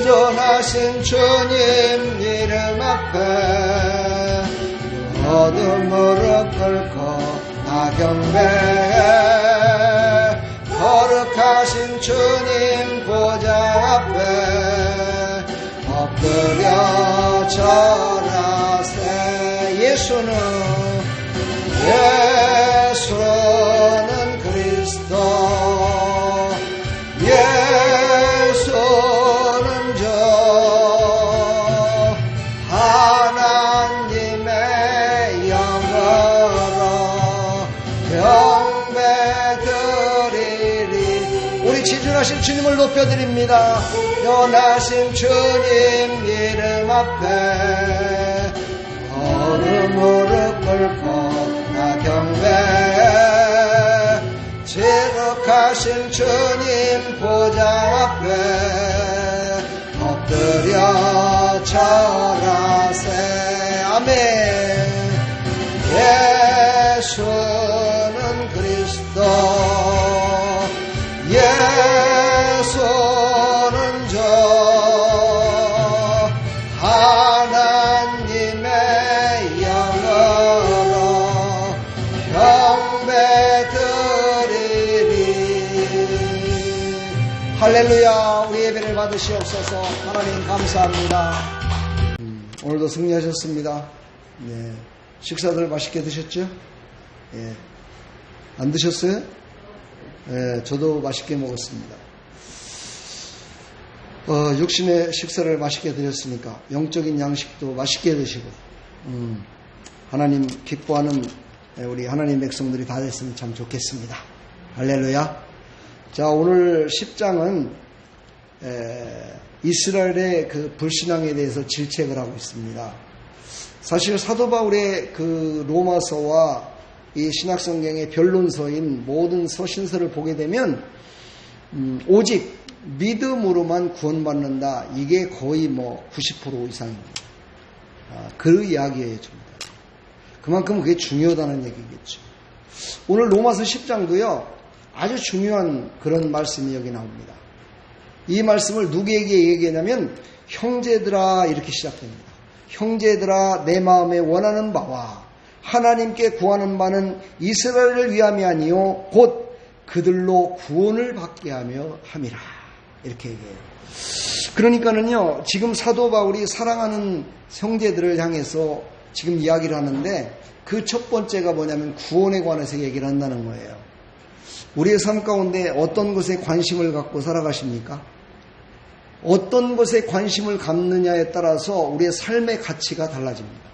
보존하신 주님 이름 앞에 모든 무릎 꿇고 나 경배해. 거룩하신 주님 보좌 앞에 엎드려 절하세. 예수는 그리스도, 예수는 주 하나님의 영으로 경배드리리. 우리 지존하신 주님을 높여드립니다. 연하신 주님 이름 앞에 어느 무릎 꿇고 나 경배해. 지극하신 주님 보좌 앞에 엎드려 절하세. 아멘. 예수는 그리스도, 예수는 주 하나님의 영으로 경배드리리. 할렐루야. 우리 예배를 받으시옵소서. 하나님 감사합니다. 오늘도 승리하셨습니다. 예. 식사들 맛있게 드셨죠? 예. 안 드셨어요? 예, 저도 맛있게 먹었습니다. 육신의 식사를 맛있게 드렸으니까 영적인 양식도 맛있게 드시고 하나님 기뻐하는 우리 하나님 백성들이 다 됐으면 참 좋겠습니다. 할렐루야. 자, 오늘 10장은 이스라엘의 그 불신앙에 대해서 질책을 하고 있습니다. 사실 사도 바울의 그 로마서와 이 신약성경의 변론서인 모든 서신서를 보게 되면 오직 믿음으로만 구원받는다. 이게 거의 90% 이상입니다. 그 이야기예요. 그만큼 그게 중요하다는 얘기겠죠. 오늘 로마서 10장도요. 아주 중요한 그런 말씀이 여기 나옵니다. 이 말씀을 누구에게 얘기하냐면 형제들아 이렇게 시작됩니다. 형제들아 내 마음에 원하는 바와 하나님께 구하는 바는 이스라엘을 위함이 아니요 곧 그들로 구원을 받게 하며 함이라. 이렇게 얘기해요. 그러니까는요, 지금 사도 바울이 사랑하는 형제들을 향해서 지금 이야기를 하는데 그 첫 번째가 뭐냐면 구원에 관해서 얘기를 한다는 거예요. 우리의 삶 가운데 어떤 것에 관심을 갖고 살아가십니까? 어떤 것에 관심을 갖느냐에 따라서 우리의 삶의 가치가 달라집니다.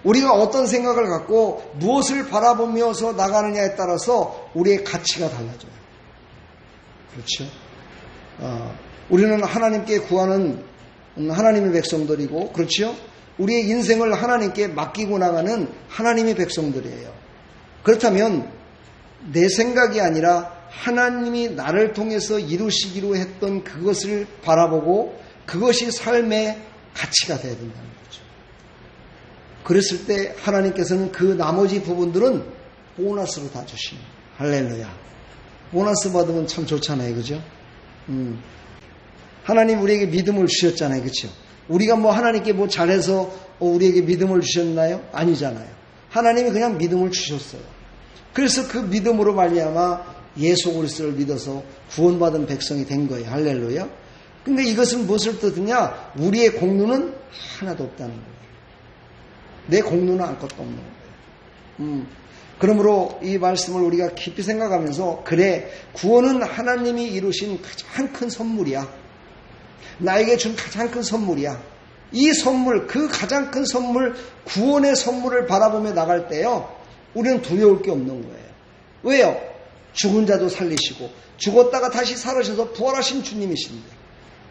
우리가 어떤 생각을 갖고 무엇을 바라보면서 나가느냐에 따라서 우리의 가치가 달라져요. 그렇죠? 우리는 하나님께 구하는 하나님의 백성들이고, 그렇죠? 우리의 인생을 하나님께 맡기고 나가는 하나님의 백성들이에요. 그렇다면 내 생각이 아니라 하나님이 나를 통해서 이루시기로 했던 그것을 바라보고 그것이 삶의 가치가 되어야 된다는 거죠. 그랬을 때 하나님께서는 그 나머지 부분들은 보너스로 다 주십니다. 할렐루야. 보너스 받으면 참 좋잖아요. 그죠? 하나님 우리에게 믿음을 주셨잖아요. 그렇죠? 우리가 하나님께 잘해서 우리에게 믿음을 주셨나요? 아니잖아요. 하나님이 그냥 믿음을 주셨어요. 그래서 그 믿음으로 말미암아 예수 그리스도를 믿어서 구원받은 백성이 된 거예요. 할렐루야. 근데 이것은 무엇을 뜻하냐? 우리의 공로는 하나도 없다는 거예요. 내 공로는 아무것도 없는 거예요. 그러므로 이 말씀을 우리가 깊이 생각하면서, 그래, 구원은 하나님이 이루신 가장 큰 선물이야. 나에게 준 가장 큰 선물이야. 이 선물, 그 가장 큰 선물, 구원의 선물을 바라보며 나갈 때요, 우리는 두려울 게 없는 거예요. 왜요? 죽은 자도 살리시고 죽었다가 다시 살으셔서 부활하신 주님이신데,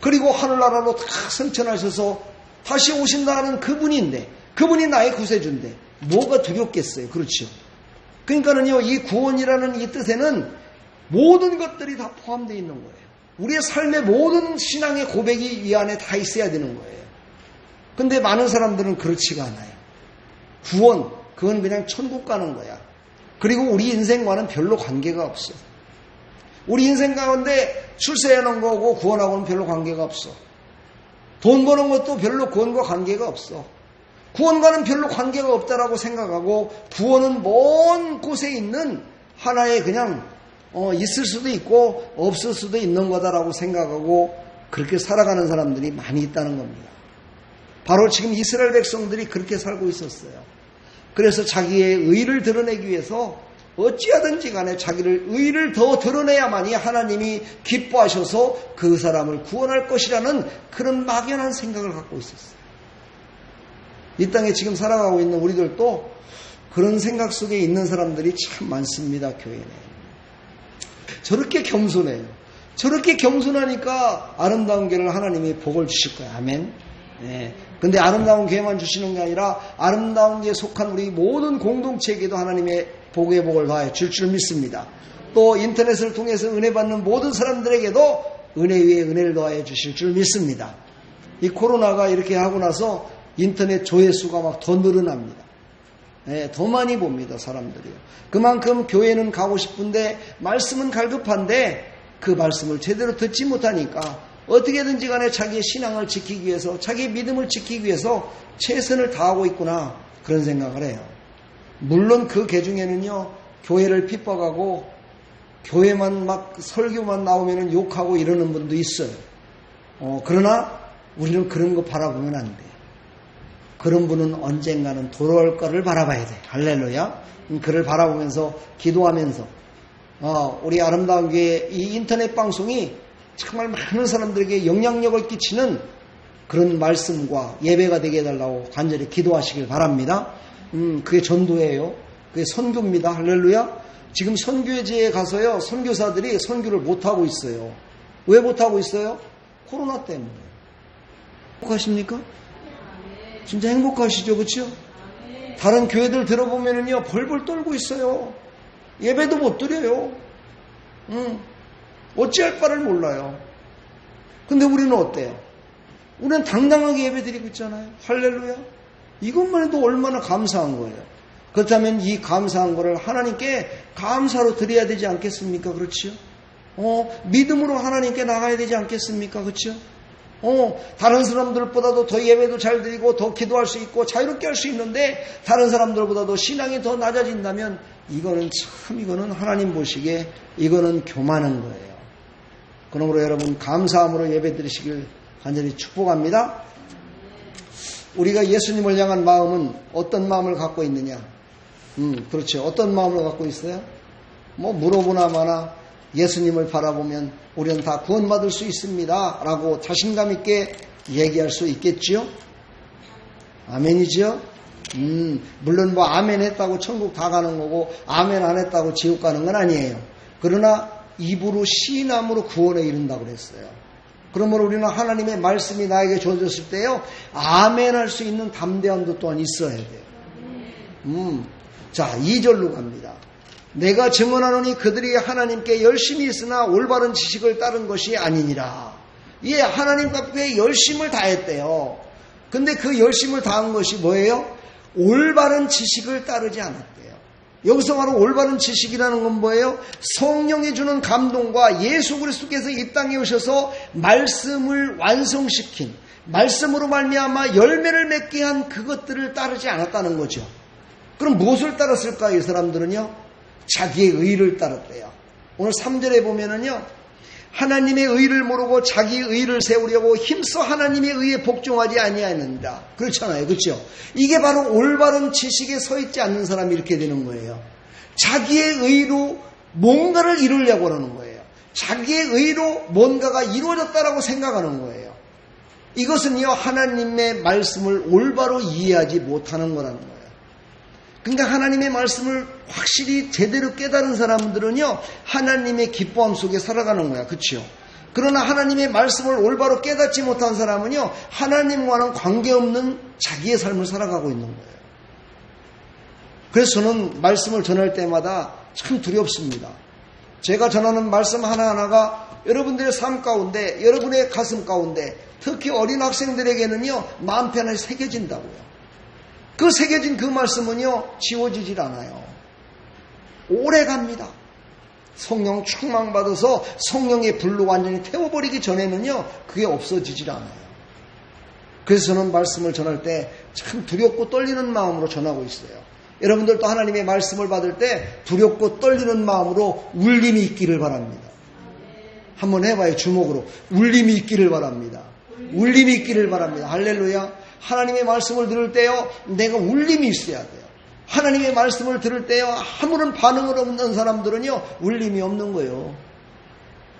그리고 하늘나라로 다 승천하셔서 다시 오신다는 그분인데, 그분이 나의 구세주인데 뭐가 두렵겠어요? 그렇죠? 그러니까는요, 이 구원이라는 이 뜻에는 모든 것들이 다 포함되어 있는 거예요. 우리의 삶의 모든 신앙의 고백이 이 안에 다 있어야 되는 거예요. 근데 많은 사람들은 그렇지가 않아요. 구원, 그건 그냥 천국 가는 거야. 그리고 우리 인생과는 별로 관계가 없어. 우리 인생 가운데 출세해 놓은 거고 구원하고는 별로 관계가 없어. 돈 버는 것도 별로 구원과 관계가 없어. 구원과는 별로 관계가 없다라고 생각하고 구원은 먼 곳에 있는 하나의 그냥 있을 수도 있고 없을 수도 있는 거다라고 생각하고 그렇게 살아가는 사람들이 많이 있다는 겁니다. 바로 지금 이스라엘 백성들이 그렇게 살고 있었어요. 그래서 자기의 의를 드러내기 위해서 어찌하든지 간에 자기를 의를 더 드러내야만이 하나님이 기뻐하셔서 그 사람을 구원할 것이라는 그런 막연한 생각을 갖고 있었어요. 이 땅에 지금 살아가고 있는 우리들도 그런 생각 속에 있는 사람들이 참 많습니다. 교회에. 저렇게 겸손해요. 저렇게 겸손하니까 아름다운 교회를 하나님이 복을 주실 거예요. 아멘. 네. 근데 아름다운 교회만 주시는 게 아니라 아름다운 교회에 속한 우리 모든 공동체에게도 하나님의 복의 복을 더하여 줄 믿습니다. 또 인터넷을 통해서 은혜 받는 모든 사람들에게도 은혜 위에 은혜를 더하여 주실 줄 믿습니다. 이 코로나가 이렇게 하고 나서 인터넷 조회수가 막 더 늘어납니다. 네, 더 많이 봅니다, 사람들이요. 그만큼 교회는 가고 싶은데 말씀은 갈급한데 그 말씀을 제대로 듣지 못하니까 어떻게든지 간에 자기의 신앙을 지키기 위해서 자기의 믿음을 지키기 위해서 최선을 다하고 있구나 그런 생각을 해요. 물론 그 계중에는요 교회를 핍박하고 교회만 막 설교만 나오면 욕하고 이러는 분도 있어요. 그러나 우리는 그런 거 바라보면 안 돼. 그런 분은 언젠가는 돌아올 거를 바라봐야 돼. 할렐루야. 그를 바라보면서 기도하면서 우리 아름다운 교회 이 인터넷 방송이 정말 많은 사람들에게 영향력을 끼치는 그런 말씀과 예배가 되게 해달라고 간절히 기도하시길 바랍니다. 그게 전도예요. 그게 선교입니다. 할렐루야. 지금 선교회지에 가서요 선교사들이 선교를 못하고 있어요. 왜 못하고 있어요? 코로나 때문에. 행복하십니까? 진짜 행복하시죠? 그렇죠? 다른 교회들 들어보면은요 벌벌 떨고 있어요. 예배도 못 드려요. 어찌할 바를 몰라요. 근데 우리는 어때요? 우리는 당당하게 예배 드리고 있잖아요. 할렐루야. 이것만 해도 얼마나 감사한 거예요. 그렇다면 이 감사한 거를 하나님께 감사로 드려야 되지 않겠습니까? 그렇지요? 믿음으로 하나님께 나가야 되지 않겠습니까? 그렇죠? 다른 사람들보다도 더 예배도 잘 드리고 더 기도할 수 있고 자유롭게 할 수 있는데 다른 사람들보다도 신앙이 더 낮아진다면 이거는 하나님 보시기에 이거는 교만한 거예요. 그러므로 여러분 감사함으로 예배 드리시길 간절히 축복합니다. 우리가 예수님을 향한 마음은 어떤 마음을 갖고 있느냐? 그렇죠. 어떤 마음을 갖고 있어요? 물어보나 마나 예수님을 바라보면 우리는 다 구원받을 수 있습니다. 라고 자신감 있게 얘기할 수 있겠지요? 아멘이지요? 물론 아멘 했다고 천국 다 가는 거고 아멘 안 했다고 지옥 가는 건 아니에요. 그러나 입으로 시인함으로 구원에 이른다고 그랬어요. 그러므로 우리는 하나님의 말씀이 나에게 주어졌을 때요 아멘 할 수 있는 담대함도 또한 있어야 돼요. 자 2절로 갑니다. 내가 증언하노니 그들이 하나님께 열심히 있으나 올바른 지식을 따른 것이 아니니라. 예, 하나님 앞에 열심을 다했대요. 근데 그 열심을 다한 것이 뭐예요? 올바른 지식을 따르지 않았대요. 여기서 바로 올바른 지식이라는 건 뭐예요? 성령이 주는 감동과 예수 그리스도께서 이 땅에 오셔서 말씀을 완성시킨 말씀으로 말미암아 열매를 맺게 한 그것들을 따르지 않았다는 거죠. 그럼 무엇을 따랐을까요? 이 사람들은요 자기의 의를 따랐대요. 오늘 3절에 보면은요 하나님의 의를 모르고 자기의 의를 세우려고 힘써 하나님의 의에 복종하지 아니하였느니라. 그렇잖아요. 그렇죠? 이게 바로 올바른 지식에 서 있지 않는 사람이 이렇게 되는 거예요. 자기의 의로 뭔가를 이루려고 하는 거예요. 자기의 의로 뭔가가 이루어졌다라고 생각하는 거예요. 이것은요 하나님의 말씀을 올바로 이해하지 못하는 거라는 거예요. 그러니까 하나님의 말씀을 확실히 제대로 깨달은 사람들은요 하나님의 기뻐함 속에 살아가는 거야. 그렇죠? 그러나 하나님의 말씀을 올바로 깨닫지 못한 사람은요 하나님과는 관계없는 자기의 삶을 살아가고 있는 거예요. 그래서 저는 말씀을 전할 때마다 참 두렵습니다. 제가 전하는 말씀 하나하나가 여러분들의 삶 가운데 여러분의 가슴 가운데 특히 어린 학생들에게는요 마음 편하게 새겨진다고요. 그 새겨진 그 말씀은요 지워지질 않아요. 오래 갑니다. 성령 충만받아서 성령의 불로 완전히 태워버리기 전에는요, 그게 없어지질 않아요. 그래서 저는 말씀을 전할 때 참 두렵고 떨리는 마음으로 전하고 있어요. 여러분들도 하나님의 말씀을 받을 때 두렵고 떨리는 마음으로 울림이 있기를 바랍니다. 한번 해봐요. 주먹으로. 울림이 있기를 바랍니다. 울림이 있기를 바랍니다. 할렐루야. 하나님의 말씀을 들을 때요, 내가 울림이 있어야 돼요. 하나님의 말씀을 들을 때요, 아무런 반응을 없는 사람들은요, 울림이 없는 거예요.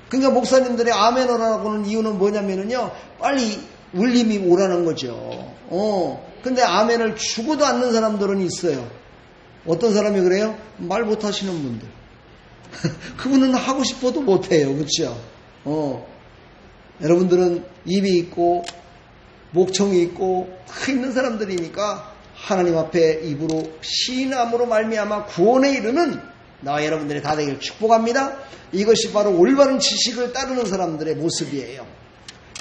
그러니까 목사님들의 아멘을 하라고는 이유는 뭐냐면요, 빨리 울림이 오라는 거죠. 근데 아멘을 주고도 않는 사람들은 있어요. 어떤 사람이 그래요? 말 못하시는 분들. 그분은 하고 싶어도 못해요. 그렇죠? 여러분들은 입이 있고 목청이 있고 다 있는 사람들이니까 하나님 앞에 입으로 시인함으로 말미암아 구원에 이르는 나와 여러분들이 다 되기를 축복합니다. 이것이 바로 올바른 지식을 따르는 사람들의 모습이에요.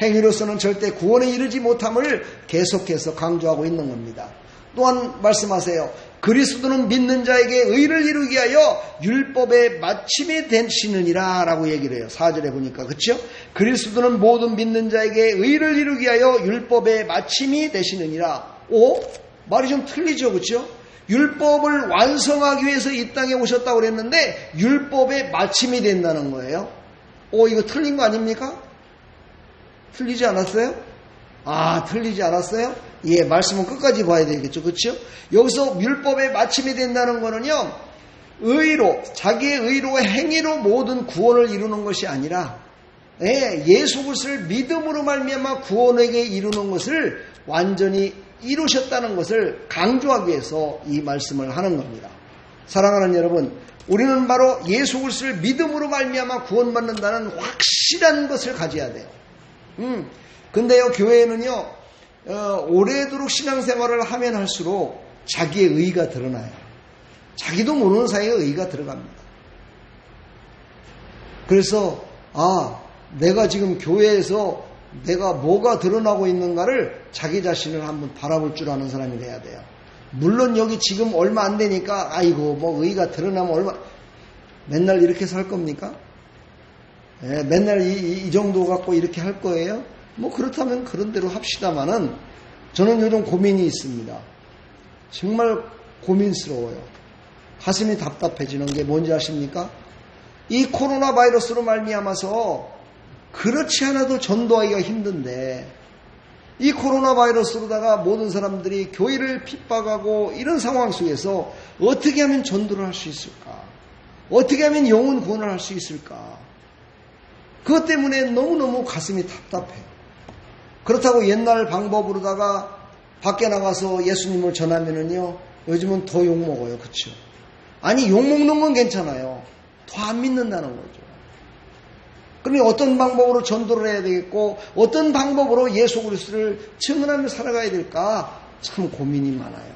행위로서는 절대 구원에 이르지 못함을 계속해서 강조하고 있는 겁니다. 또한 말씀하세요. 그리스도는 믿는 자에게 의를 이루기 위하여 율법의 마침이 되시느니라 라고 얘기를 해요. 4절에 보니까. 그렇죠? 그리스도는 모든 믿는 자에게 의를 이루기 위하여 율법의 마침이 되시느니라. 말이 좀 틀리죠. 그렇죠? 율법을 완성하기 위해서 이 땅에 오셨다고 그랬는데 율법의 마침이 된다는 거예요. 이거 틀린 거 아닙니까? 틀리지 않았어요? 틀리지 않았어요? 예, 말씀은 끝까지 봐야 되겠죠. 그렇죠? 여기서 율법의 마침이 된다는 거는요, 의로, 자기의 의로 행위로 모든 구원을 이루는 것이 아니라, 예수 그리스도를 믿음으로 말미암아 구원에게 이루는 것을 완전히 이루셨다는 것을 강조하기 위해서 이 말씀을 하는 겁니다. 사랑하는 여러분, 우리는 바로 예수 그리스도를 믿음으로 말미암아 구원받는다는 확실한 것을 가져야 돼요. 근데요, 교회는요, 오래도록 신앙생활을 하면 할수록 자기의 의의가 드러나요. 자기도 모르는 사이에 의의가 들어갑니다. 그래서 내가 지금 교회에서 내가 뭐가 드러나고 있는가를 자기 자신을 한번 바라볼 줄 아는 사람이 돼야 돼요. 물론 여기 지금 얼마 안 되니까 뭐 의의가 드러나면 맨날 이렇게 살 겁니까? 맨날 이 정도 갖고 이렇게 할 거예요? 뭐 그렇다면 그런 대로 합시다마는 저는 요즘 고민이 있습니다. 정말 고민스러워요. 가슴이 답답해지는 게 뭔지 아십니까? 이 코로나 바이러스로 말미암아서 그렇지 않아도 전도하기가 힘든데 이 코로나 바이러스로다가 모든 사람들이 교회를 핍박하고 이런 상황 속에서 어떻게 하면 전도를 할 수 있을까? 어떻게 하면 영혼 구원을 할 수 있을까? 그것 때문에 너무너무 가슴이 답답해요. 그렇다고 옛날 방법으로다가 밖에 나가서 예수님을 전하면은요, 요즘은 더 욕먹어요. 그쵸? 아니, 욕먹는 건 괜찮아요. 더 안 믿는다는 거죠. 그러면 어떤 방법으로 전도를 해야 되겠고, 어떤 방법으로 예수 그리스도를 증언하며 살아가야 될까? 참 고민이 많아요.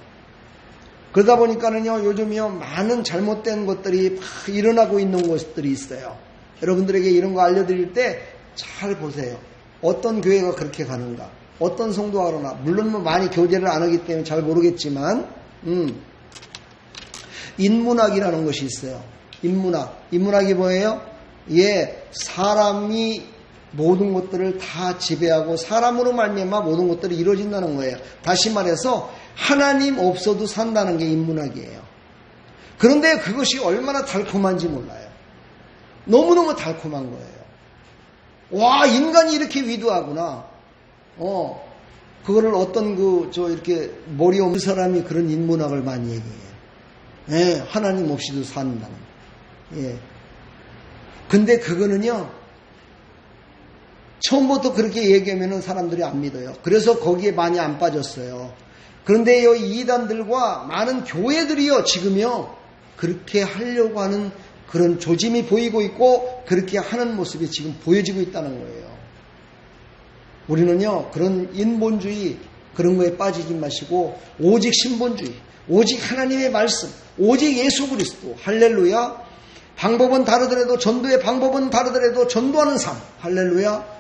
그러다 보니까는요, 요즘이요, 많은 잘못된 것들이 막 일어나고 있는 것들이 있어요. 여러분들에게 이런 거 알려드릴 때 잘 보세요. 어떤 교회가 그렇게 가는가? 어떤 성도가 그러나? 물론 뭐 많이 교제를 안 하기 때문에 잘 모르겠지만, 인문학이라는 것이 있어요. 인문학이 뭐예요? 사람이 모든 것들을 다 지배하고 사람으로 말미암아 모든 것들이 이루어진다는 거예요. 다시 말해서 하나님 없어도 산다는 게 인문학이에요. 그런데 그것이 얼마나 달콤한지 몰라요. 너무너무 달콤한 거예요. 와, 인간이 이렇게 위대하구나. 그거를 어떤 이렇게 머리 없는 사람이 그런 인문학을 많이 얘기해요. 하나님 없이도 산다는. 근데 그거는요, 처음부터 그렇게 얘기하면 사람들이 안 믿어요. 그래서 거기에 많이 안 빠졌어요. 그런데 이 이단들과 많은 교회들이요, 지금요, 그렇게 하려고 하는 그런 조짐이 보이고 있고, 그렇게 하는 모습이 지금 보여지고 있다는 거예요. 우리는요, 그런 인본주의, 그런 거에 빠지지 마시고, 오직 신본주의, 오직 하나님의 말씀, 오직 예수 그리스도, 할렐루야. 방법은 다르더라도, 전도의 방법은 다르더라도 전도하는 삶, 할렐루야.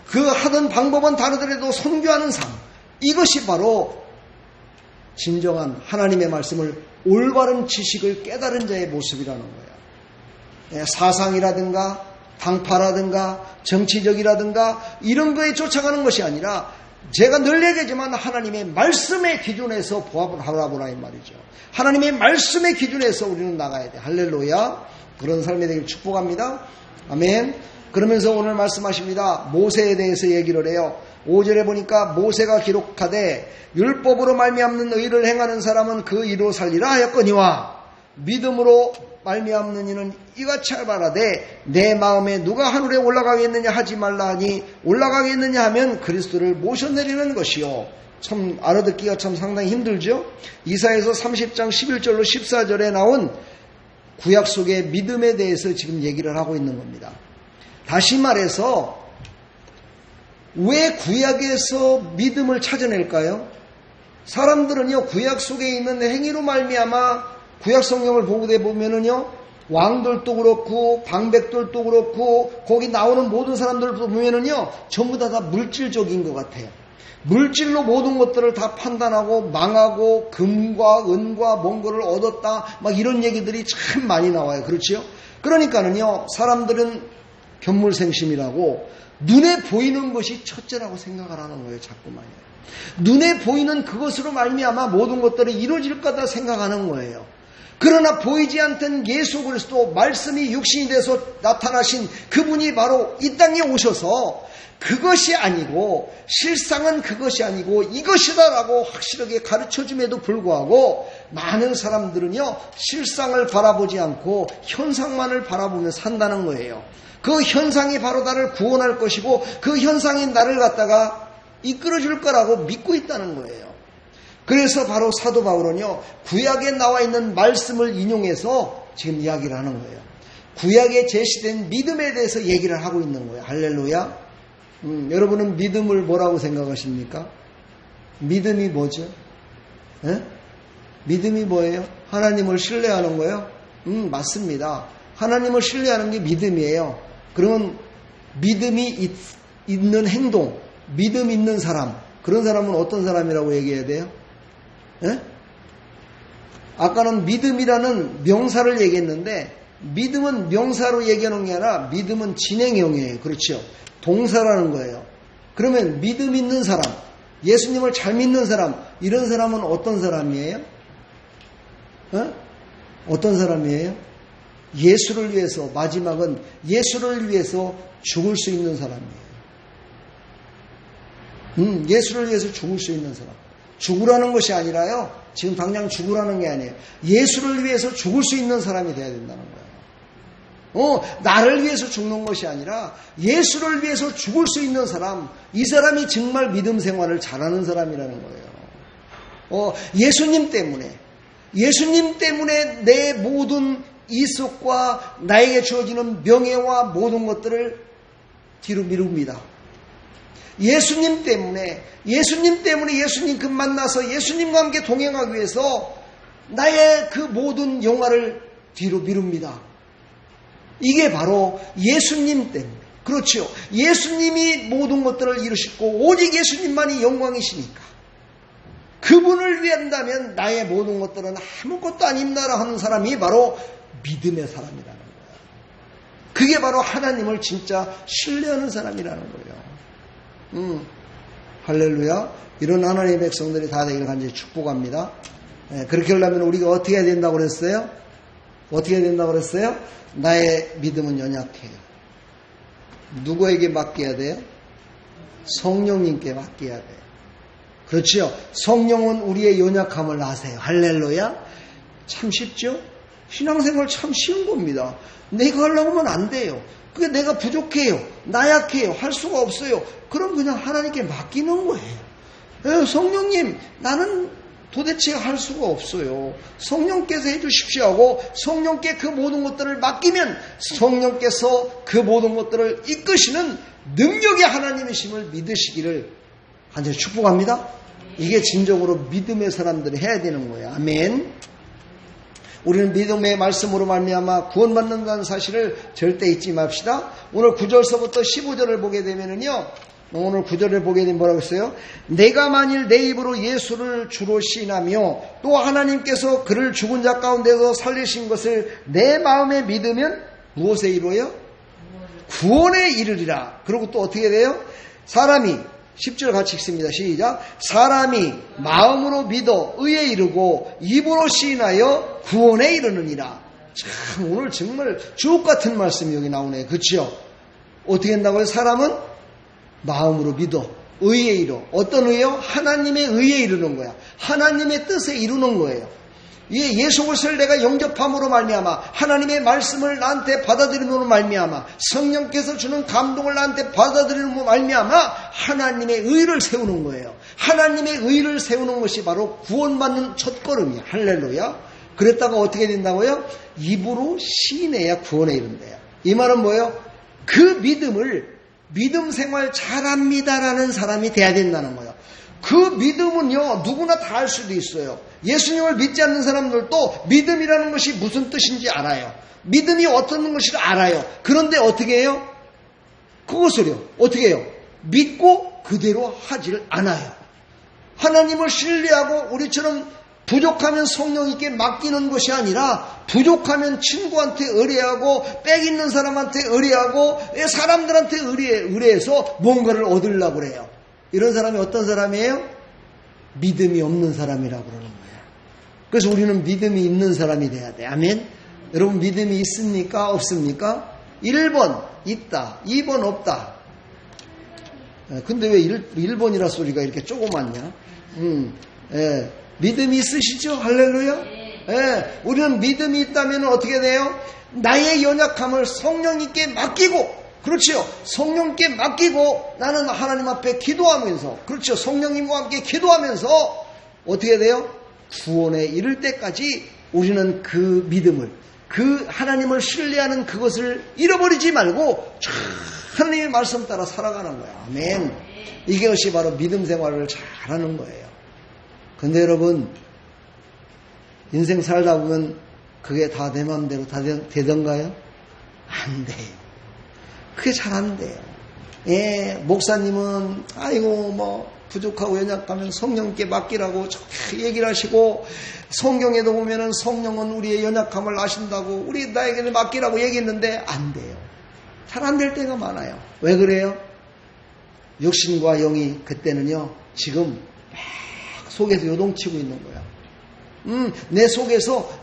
그 하던 방법은 다르더라도 선교하는 삶, 이것이 바로 진정한 하나님의 말씀을 올바른 지식을 깨달은 자의 모습이라는 거예요. 사상이라든가 당파라든가 정치적이라든가 이런 거에 쫓아가는 것이 아니라 제가 늘 얘기하지만 하나님의 말씀의 기준에서 보합을 하라보라 이 말이죠. 하나님의 말씀의 기준에서 우리는 나가야 돼. 할렐루야. 그런 삶이 되길 축복합니다. 아멘. 그러면서 오늘 말씀하십니다. 모세에 대해서 얘기를 해요. 5절에 보니까 모세가 기록하되 율법으로 말미암는 의를 행하는 사람은 그 의로 살리라 하였거니와 믿음으로 말미암는 이는 이같이 말하되 내 마음에 누가 하늘에 올라가겠느냐 하지 말라 하니 올라가겠느냐 하면 그리스도를 모셔내리는 것이요. 참 알아듣기가 참 상당히 힘들죠. 이사야서 30장 11절로 14절에 나온 구약 속의 믿음에 대해서 지금 얘기를 하고 있는 겁니다. 다시 말해서 왜 구약에서 믿음을 찾아낼까요? 사람들은요 구약 속에 있는 행위로 말미암아 구약 성경을 보게 보면은요 왕들도 그렇고 방백들도 그렇고 거기 나오는 모든 사람들도 보면은요 전부 다 물질적인 것 같아요. 물질로 모든 것들을 다 판단하고 망하고 금과 은과 뭔 거를 얻었다 막 이런 얘기들이 참 많이 나와요. 그렇지요? 그러니까는요 사람들은 견물생심이라고 눈에 보이는 것이 첫째라고 생각을 하는 거예요. 자꾸만요. 눈에 보이는 그것으로 말미암아 모든 것들이 이루어질 거다 생각하는 거예요. 그러나 보이지 않던 예수 그리스도 말씀이 육신이 돼서 나타나신 그분이 바로 이 땅에 오셔서 그것이 아니고 실상은 그것이 아니고 이것이다라고 확실하게 가르쳐줌에도 불구하고 많은 사람들은요 실상을 바라보지 않고 현상만을 바라보며 산다는 거예요. 그 현상이 바로 나를 구원할 것이고 그 현상이 나를 갖다가 이끌어줄 거라고 믿고 있다는 거예요. 그래서 바로 사도 바울은요 구약에 나와 있는 말씀을 인용해서 지금 이야기를 하는 거예요. 구약에 제시된 믿음에 대해서 얘기를 하고 있는 거예요. 할렐루야. 여러분은 믿음을 뭐라고 생각하십니까? 믿음이 뭐죠? 에? 믿음이 뭐예요? 하나님을 신뢰하는 거예요? 맞습니다. 하나님을 신뢰하는 게 믿음이에요. 그러면 믿음이 있는 행동, 믿음 있는 사람, 그런 사람은 어떤 사람이라고 얘기해야 돼요? 에? 아까는 믿음이라는 명사를 얘기했는데 믿음은 명사로 얘기하는 게 아니라 믿음은 진행형이에요. 그렇죠? 동사라는 거예요. 그러면 믿음 있는 사람, 예수님을 잘 믿는 사람, 이런 사람은 어떤 사람이에요? 어떤 사람이에요? 예수를 위해서, 마지막은 예수를 위해서 죽을 수 있는 사람이에요. 예수를 위해서 죽을 수 있는 사람. 죽으라는 것이 아니라요, 지금 당장 죽으라는 게 아니에요. 예수를 위해서 죽을 수 있는 사람이 돼야 된다는 거예요. 나를 위해서 죽는 것이 아니라 예수를 위해서 죽을 수 있는 사람, 이 사람이 정말 믿음 생활을 잘하는 사람이라는 거예요. 예수님 때문에 내 모든 이속과 나에게 주어지는 명예와 모든 것들을 뒤로 미룹니다. 예수님 때문에 예수님 그 만나서 예수님과 함께 동행하기 위해서 나의 그 모든 영화를 뒤로 미룹니다. 이게 바로 예수님 때문에. 그렇죠. 예수님이 모든 것들을 이루시고 오직 예수님만이 영광이시니까 그분을 위한다면 나의 모든 것들은 아무것도 아닙니다라 하는 사람이 바로 믿음의 사람이라는 거예요. 그게 바로 하나님을 진짜 신뢰하는 사람이라는 거예요. 할렐루야. 이런 하나님의 백성들이 다 되기를 간절히 축복합니다. 그렇게 하려면 우리가 어떻게 해야 된다고 그랬어요? 어떻게 해야 된다고 그랬어요? 나의 믿음은 연약해요. 누구에게 맡겨야 돼요? 성령님께 맡겨야 돼요. 그렇죠? 성령은 우리의 연약함을 아세요. 할렐루야. 참 쉽죠? 신앙생활 참 쉬운 겁니다. 내가 하려고 하면 안 돼요. 그게 내가 부족해요. 나약해요. 할 수가 없어요. 그럼 그냥 하나님께 맡기는 거예요. 성령님, 나는 도대체 할 수가 없어요. 성령께서 해주십시오 하고 성령께 그 모든 것들을 맡기면 성령께서 그 모든 것들을 이끄시는 능력의 하나님이심을 믿으시기를 간절히 축복합니다. 이게 진정으로 믿음의 사람들이 해야 되는 거예요. 아멘. 우리는 믿음의 말씀으로 말미암아 구원받는다는 사실을 절대 잊지 맙시다. 오늘 9절서부터 15절을 보게 되면은요, 오늘 9절을 보게 되면 뭐라고 했어요? 내가 만일 내 입으로 예수를 주로 시인하며 또 하나님께서 그를 죽은 자 가운데서 살리신 것을 내 마음에 믿으면 무엇에 이루어요? 구원에 이르리라. 그리고 또 어떻게 돼요? 사람이 10절 같이 읽습니다. 시작. 사람이 마음으로 믿어 의에 이르고 입으로 시인하여 구원에 이르느니라. 참 오늘 정말 주옥 같은 말씀이 여기 나오네요. 그렇죠? 어떻게 한다고요? 사람은 마음으로 믿어 의에 이르. 어떤 의요? 하나님의 의에 이르는 거야. 하나님의 뜻에 이루는 거예요. 예수 그리스도를 내가 영접함으로 말미암아 하나님의 말씀을 나한테 받아들임으로 말미암아 성령께서 주는 감동을 나한테 받아들임으로 말미암아 하나님의 의를 세우는 거예요. 하나님의 의를 세우는 것이 바로 구원받는 첫걸음이야. 할렐루야. 그랬다가 어떻게 된다고요? 입으로 시인해야 구원에 이른대요. 이 말은 뭐예요? 그 믿음 생활 잘합니다라는 사람이 돼야 된다는 거예요. 그 믿음은요 누구나 다 할 수도 있어요. 예수님을 믿지 않는 사람들도 믿음이라는 것이 무슨 뜻인지 알아요. 믿음이 어떤 것인지 알아요. 그런데 어떻게 해요? 그것을요 어떻게 해요? 믿고 그대로 하질 않아요. 하나님을 신뢰하고 우리처럼 부족하면 성령님께 맡기는 것이 아니라 부족하면 친구한테 의뢰하고 빽 있는 사람한테 의뢰하고 사람들한테 의뢰해서 뭔가를 얻으려고 그래요. 이런 사람이 어떤 사람이에요? 믿음이 없는 사람이라고 그러는 거예요. 그래서 우리는 믿음이 있는 사람이 돼야 돼. 아멘. 여러분 믿음이 있습니까? 없습니까? 1번 있다. 2번 없다. 근데 왜 1번이라 소리가 이렇게 조그맣냐? 믿음이 있으시죠? 할렐루야. 우리는 믿음이 있다면 어떻게 돼요? 나의 연약함을 성령님께 맡기고, 그렇죠. 성령님께 맡기고 나는 하나님 앞에 기도하면서, 그렇죠. 성령님과 함께 기도하면서 어떻게 돼요? 구원에 이를 때까지 우리는 그 믿음을, 그 하나님을 신뢰하는 그것을 잃어버리지 말고 하나님의 말씀 따라 살아가는 거야. 아멘. 이것이 바로 믿음 생활을 잘하는 거예요. 근데 여러분 인생 살다 보면 그게 다 내 마음대로 다 되던가요? 안 돼요. 그게 잘 안 돼요. 목사님은 아이고 부족하고 연약하면 성령께 맡기라고 얘기를 하시고, 성경에도 보면은 성령은 우리의 연약함을 아신다고 우리 나에게 맡기라고 얘기했는데 안 돼요. 잘 안 될 때가 많아요. 왜 그래요? 육신과 영이 그때는요 지금 막 속에서 요동치고 있는 거야. 내 속에서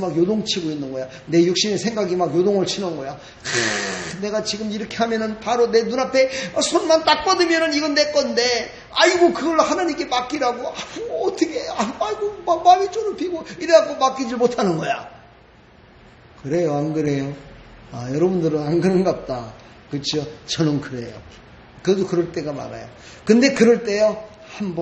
막 요동치고 있는 거야. 내 육신의 생각이 막 요동을 치는 거야. 내가 지금 이렇게 하면은 바로 내 눈앞에 손만 딱 뻗으면은 이건 내 건데, 아이고 그걸 하나님께 맡기라고, 어떻게, 아이고 마음이 쪼르피고 이래갖고 맡기질 못하는 거야. 그래요, 안 그래요? 여러분들은 안 그런갑다. 그렇죠? 저는 그래요. 그래도 그럴 때가 많아요. 근데 그럴 때요 한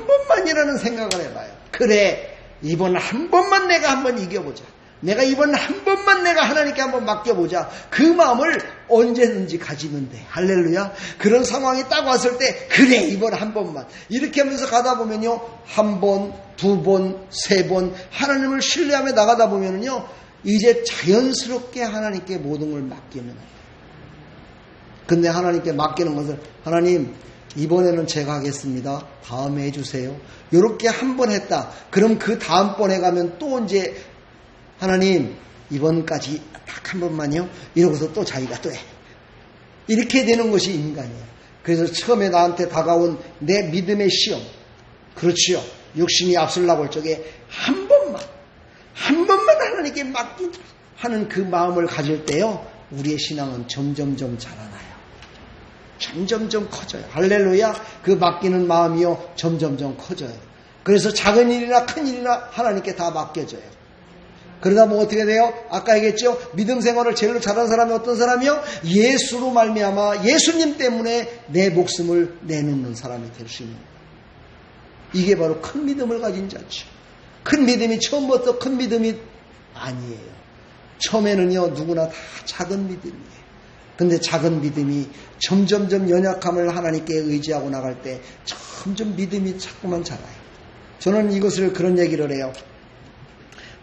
번만이라는 생각을 해봐요. 그래, 이번 한 번만 내가 한번 이겨보자. 내가 이번 한 번만 내가 하나님께 한번 맡겨보자. 그 마음을 언제든지 가지면 돼. 할렐루야. 그런 상황이 딱 왔을 때 그래 이번 한 번만 이렇게 하면서 가다 보면요 한 번, 두 번, 세 번 하나님을 신뢰하며 나가다 보면요 이제 자연스럽게 하나님께 모든 걸 맡기는 거예요. 근데 하나님께 맡기는 것을 하나님 이번에는 제가 하겠습니다. 다음에 해주세요. 이렇게 한 번 했다. 그럼 그 다음번에 가면 또 이제 하나님 이번까지 딱 한 번만요. 이러고서 또 자기가 또 해. 이렇게 되는 것이 인간이에요. 그래서 처음에 나한테 다가온 내 믿음의 시험, 그렇지요. 육신이 앞설라고 할 적에 한 번만 하나님께 맡기자 하는 그 마음을 가질 때요. 우리의 신앙은 점점점 자라나요. 점점점 커져요. 할렐루야. 그 맡기는 마음이요 점점점 커져요. 그래서 작은 일이나 큰 일이나 하나님께 다 맡겨져요. 그러다 보면 어떻게 돼요? 아까 얘기했죠. 믿음 생활을 제일로 잘하는 사람이 어떤 사람이요? 예수로 말미암아 예수님 때문에 내 목숨을 내놓는 사람이 될 수 있는 거예요. 이게 바로 큰 믿음을 가진 자죠. 큰 믿음이 처음부터 큰 믿음이 아니에요. 처음에는요 누구나 다 작은 믿음이에요. 근데 작은 믿음이 점점점 연약함을 하나님께 의지하고 나갈 때 점점 믿음이 자꾸만 자라요. 저는 이것을 그런 얘기를 해요.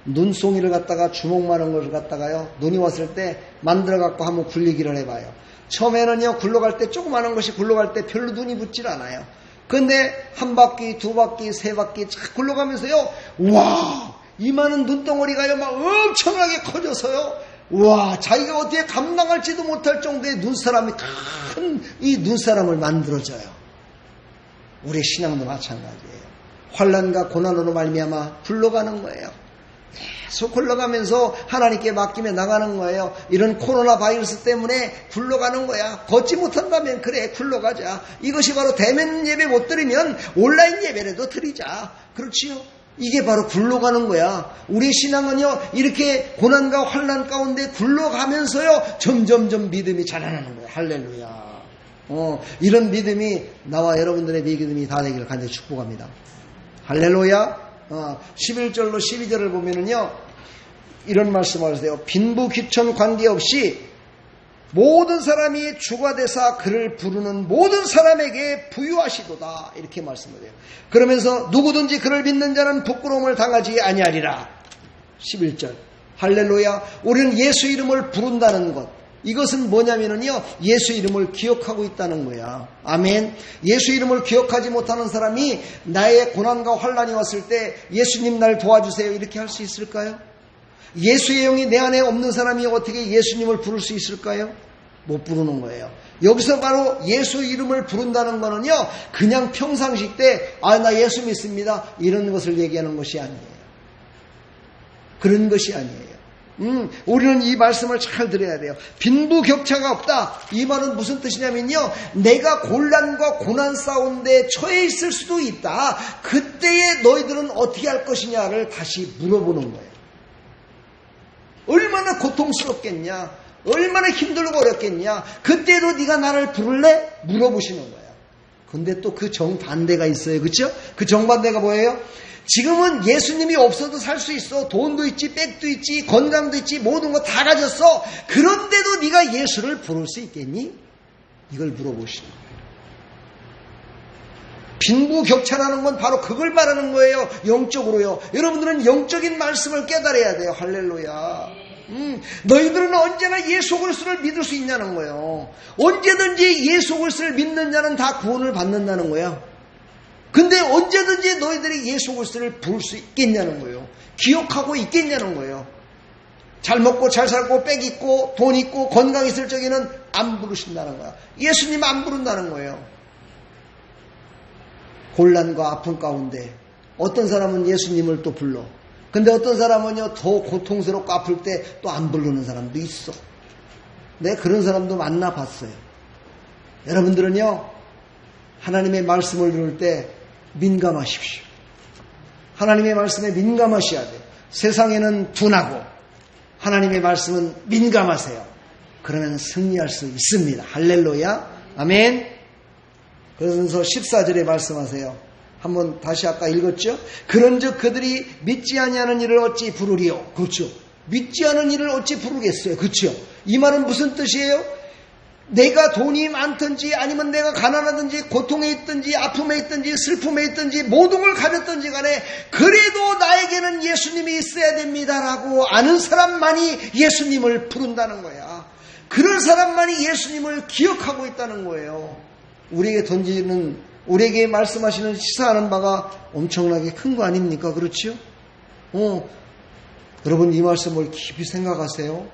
눈송이를 갖다가 주먹만한 것을 갖다가요 눈이 왔을 때 만들어 갖고 한번 굴리기를 해봐요. 처음에는요 굴러갈 때 조그마한 것이 굴러갈 때 별로 눈이 붙질 않아요. 근데 한 바퀴, 두 바퀴, 세 바퀴 착 굴러가면서요 와 이 많은 눈덩어리가요, 막 엄청나게 커져서요. 와, 자기가 어떻게 감당할지도 못할 정도의 눈사람이 큰 이 눈사람을 만들어져요. 우리 신앙도 마찬가지예요. 환난과 고난으로 말미암아 굴러가는 거예요. 계속 굴러가면서 하나님께 맡기며 나가는 거예요. 이런 코로나 바이러스 때문에 굴러가는 거야. 걷지 못한다면 그래 굴러가자. 이것이 바로 대면 예배 못 드리면 온라인 예배라도 드리자. 그렇지요? 이게 바로 굴러가는 거야. 우리 신앙은요, 이렇게 고난과 환난 가운데 굴러가면서요, 점점점 믿음이 자라나는 거야. 할렐루야. 이런 믿음이 나와 여러분들의 믿음이 다 되기를 간절히 축복합니다. 할렐루야. 11절로 12절을 보면은요, 이런 말씀을 하세요. 빈부귀천 관계없이 모든 사람이 주가 되사 그를 부르는 모든 사람에게 부유하시도다. 이렇게 말씀을 해요. 그러면서 누구든지 그를 믿는 자는 부끄러움을 당하지 아니하리라. 11절. 할렐루야. 우리는 예수 이름을 부른다는 것. 이것은 뭐냐면요, 예수 이름을 기억하고 있다는 거야. 아멘. 예수 이름을 기억하지 못하는 사람이 나의 고난과 환난이 왔을 때 예수님 날 도와주세요 이렇게 할 수 있을까요? 예수의 영이 내 안에 없는 사람이 어떻게 예수님을 부를 수 있을까요? 못 부르는 거예요. 여기서 바로 예수 이름을 부른다는 거는요, 그냥 평상시 때 나 예수 믿습니다 이런 것을 얘기하는 것이 아니에요. 그런 것이 아니에요. 우리는 이 말씀을 잘 들어야 돼요. 빈부격차가 없다. 이 말은 무슨 뜻이냐면요, 내가 곤란과 고난 가운데 처해 있을 수도 있다. 그때에 너희들은 어떻게 할 것이냐를 다시 물어보는 거예요. 얼마나 고통스럽겠냐, 얼마나 힘들고 어렵겠냐, 그때도 네가 나를 부를래? 물어보시는 거야. 근데 또 그 정반대가 있어요. 그렇죠? 그 정반대가 뭐예요? 지금은 예수님이 없어도 살 수 있어. 돈도 있지, 백도 있지, 건강도 있지, 모든 거 다 가졌어. 그런데도 네가 예수를 부를 수 있겠니? 이걸 물어보시는 거예요. 빈부격차라는 건 바로 그걸 말하는 거예요. 영적으로요. 여러분들은 영적인 말씀을 깨달아야 돼요. 할렐루야. 너희들은 언제나 예수 그리스도를 믿을 수 있냐는 거예요. 언제든지 예수 그리스도를 믿는 자는 다 구원을 받는다는 거야. 근데 언제든지 너희들이 예수 그리스도를 부를 수 있겠냐는 거예요. 기억하고 있겠냐는 거예요. 잘 먹고 잘 살고 빽 있고 돈 있고 건강 있을 적에는 안 부르신다는 거야. 예수님 안 부른다는 거예요. 곤란과 아픔 가운데 어떤 사람은 예수님을 또 불러. 근데 어떤 사람은요, 더 고통스럽고 아플 때 또 안 부르는 사람도 있어. 내가 그런 사람도 만나봤어요. 여러분들은요, 하나님의 말씀을 들을 때 민감하십시오. 하나님의 말씀에 민감하셔야 돼요. 세상에는 둔하고 하나님의 말씀은 민감하세요. 그러면 승리할 수 있습니다. 할렐루야. 아멘. 그러면서 14절에 말씀하세요. 한번 다시 아까 읽었죠? 그런즉 그들이 믿지 아니하는 일을 어찌 부르리요? 그렇죠. 믿지 않은 일을 어찌 부르겠어요? 그렇죠. 이 말은 무슨 뜻이에요? 내가 돈이 많든지 아니면 내가 가난하든지 고통에 있든지 아픔에 있든지 슬픔에 있든지 모든 걸 가졌든지 간에 그래도 나에게는 예수님이 있어야 됩니다라고 아는 사람만이 예수님을 부른다는 거야. 그런 사람만이 예수님을 기억하고 있다는 거예요. 우리에게 말씀하시는 시사하는 바가 엄청나게 큰 거 아닙니까? 그렇죠? 여러분 이 말씀을 깊이 생각하세요.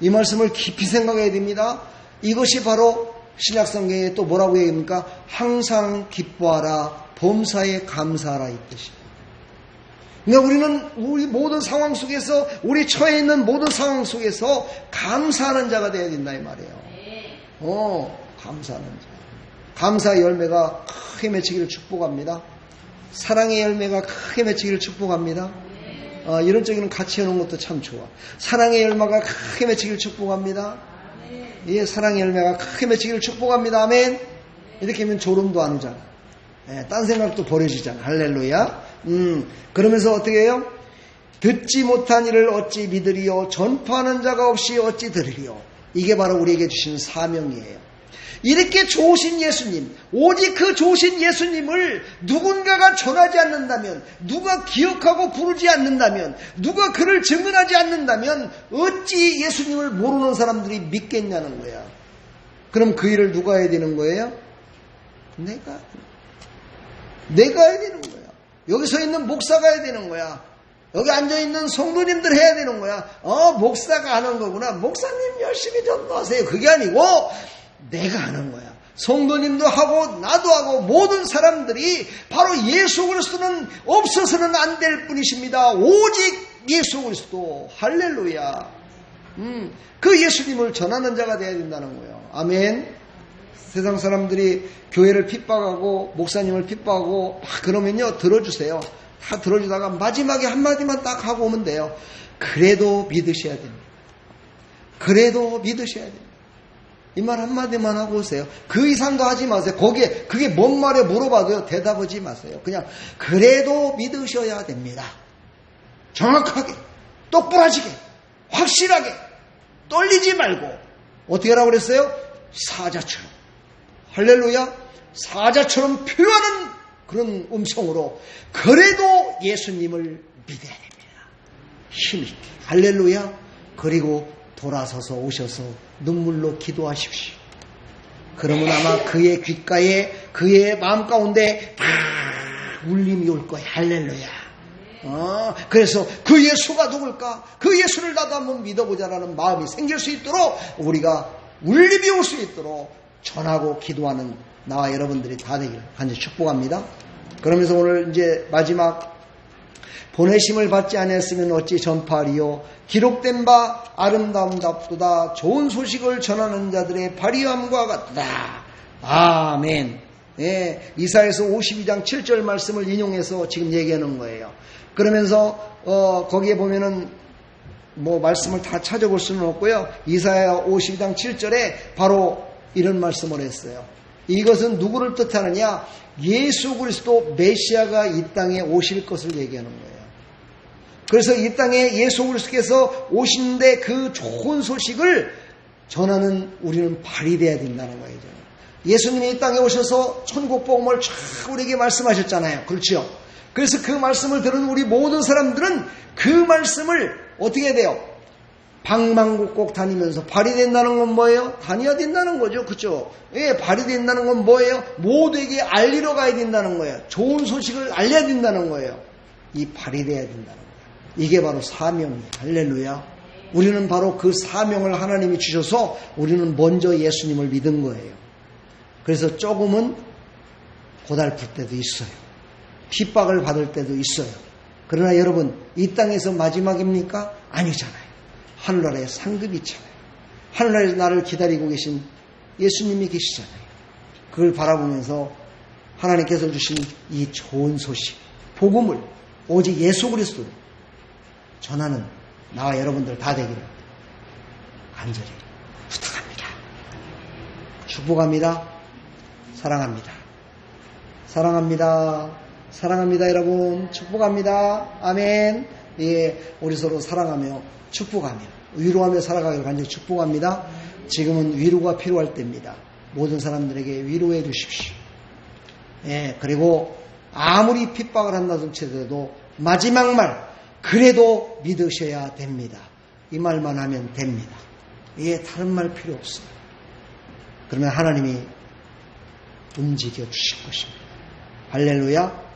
이 말씀을 깊이 생각해야 됩니다. 이것이 바로 신약성경에 또 뭐라고 얘기합니까? 항상 기뻐하라, 범사에 감사하라 이 뜻이에요. 그러니까 우리는 우리 모든 상황 속에서, 우리 처해 있는 모든 상황 속에서 감사하는 자가 되어야 된다 이 말이에요. 감사하는 자. 감사의 열매가 크게 맺히기를 축복합니다. 사랑의 열매가 크게 맺히기를 축복합니다. 이런 쪽에는 같이 해놓은 것도 참 좋아. 사랑의 열매가 크게 맺히기를 축복합니다. 예, 사랑의 열매가 크게 맺히기를 축복합니다. 아멘. 이렇게 하면 졸음도 안 오잖아. 예, 딴 생각도 버려지잖아. 할렐루야. 그러면서 어떻게 해요? 듣지 못한 일을 어찌 믿으리요? 전파하는 자가 없이 어찌 들으리요? 이게 바로 우리에게 주시는 사명이에요. 이렇게 좋으신 예수님, 오직 그 좋으신 예수님을 누군가가 전하지 않는다면, 누가 기억하고 부르지 않는다면, 누가 그를 증언하지 않는다면 어찌 예수님을 모르는 사람들이 믿겠냐는 거야. 그럼 그 일을 누가 해야 되는 거예요? 내가 해야 되는 거야. 여기서 있는 목사가 해야 되는 거야. 여기 앉아있는 성도님들 해야 되는 거야. 목사가 하는 거구나. 목사님 열심히 전도하세요. 그게 아니고 내가 하는 거야. 성도님도 하고 나도 하고 모든 사람들이 바로 예수 그리스도는 없어서는 안 될 뿐이십니다. 오직 예수 그리스도. 할렐루야. 그 예수님을 전하는 자가 되어야 된다는 거예요. 아멘. 세상 사람들이 교회를 핍박하고 목사님을 핍박하고 막 그러면요, 들어주세요. 다 들어주다가 마지막에 한마디만 딱 하고 오면 돼요. 그래도 믿으셔야 됩니다. 그래도 믿으셔야 됩니다. 이 말 한마디만 하고 오세요. 그 이상도 하지 마세요. 그게 뭔 말에 물어봐도요, 대답하지 마세요. 그냥 그래도 믿으셔야 됩니다. 정확하게, 똑부러지게, 확실하게, 떨리지 말고. 어떻게 하라고 그랬어요? 사자처럼. 할렐루야. 사자처럼 표현하는 그런 음성으로 그래도 예수님을 믿어야 됩니다. 힘있게. 할렐루야. 그리고 돌아서서 오셔서 눈물로 기도하십시오. 그러면 아마 그의 귓가에, 그의 마음 가운데 다 울림이 올 거예요. 할렐루야. 그래서 그 예수가 누굴까? 그 예수를 나도 한번 믿어보자라는 마음이 생길 수 있도록, 우리가 울림이 올 수 있도록 전하고 기도하는 나와 여러분들이 다 되기를 간절히 축복합니다. 그러면서 오늘 이제 마지막, 보내심을 받지 아니했으면 어찌 전파하리요. 기록된 바 아름다움답도다. 좋은 소식을 전하는 자들의 발휘함과 같다. 아멘. 예, 이사야서 52장 7절 말씀을 인용해서 지금 얘기하는 거예요. 그러면서 거기에 보면은 뭐 말씀을 다 찾아볼 수는 없고요. 이사야 52장 7절에 바로 이런 말씀을 했어요. 이것은 누구를 뜻하느냐? 예수 그리스도 메시아가 이 땅에 오실 것을 얘기하는 거예요. 그래서 이 땅에 예수 그리스도께서 오시는데 그 좋은 소식을 전하는 우리는 발휘되어야 된다는 거예요. 예수님이 이 땅에 오셔서 천국 복음을 쫙 우리에게 말씀하셨잖아요. 그렇죠? 그래서 그 말씀을 들은 우리 모든 사람들은 그 말씀을 어떻게 해야 돼요? 방방곡곡 다니면서 발휘된다는 건 뭐예요? 다녀야 된다는 거죠. 그렇죠? 예, 발휘된다는 건 뭐예요? 모두에게 알리러 가야 된다는 거예요. 좋은 소식을 알려야 된다는 거예요. 이 발휘돼야 된다는 거예요. 이게 바로 사명이에요. 할렐루야. 우리는 바로 그 사명을 하나님이 주셔서 우리는 먼저 예수님을 믿은 거예요. 그래서 조금은 고달플 때도 있어요. 핍박을 받을 때도 있어요. 그러나 여러분, 이 땅에서 마지막입니까? 아니잖아요. 하늘나라에 상급이 있잖아요. 하늘나라에서 나를 기다리고 계신 예수님이 계시잖아요. 그걸 바라보면서 하나님께서 주신 이 좋은 소식, 복음을 오직 예수 그리스도를 전하는 나와 여러분들 다 되기를 간절히 부탁합니다. 축복합니다. 사랑합니다. 사랑합니다. 사랑합니다, 여러분. 축복합니다. 아멘. 예, 우리 서로 사랑하며 축복하며 위로하며 살아가기를 간절히 축복합니다. 지금은 위로가 필요할 때입니다. 모든 사람들에게 위로해 주십시오. 예, 그리고 아무리 핍박을 한다던 채도 마지막 말, 그래도 믿으셔야 됩니다. 이 말만 하면 됩니다. 예, 다른 말 필요 없어요. 그러면 하나님이 움직여 주실 것입니다. 할렐루야.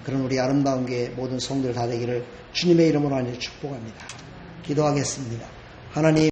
그런 우리 아름다운 게 모든 성도들 다 되기를 주님의 이름으로 하니 축복합니다. 기도하겠습니다. 하나님,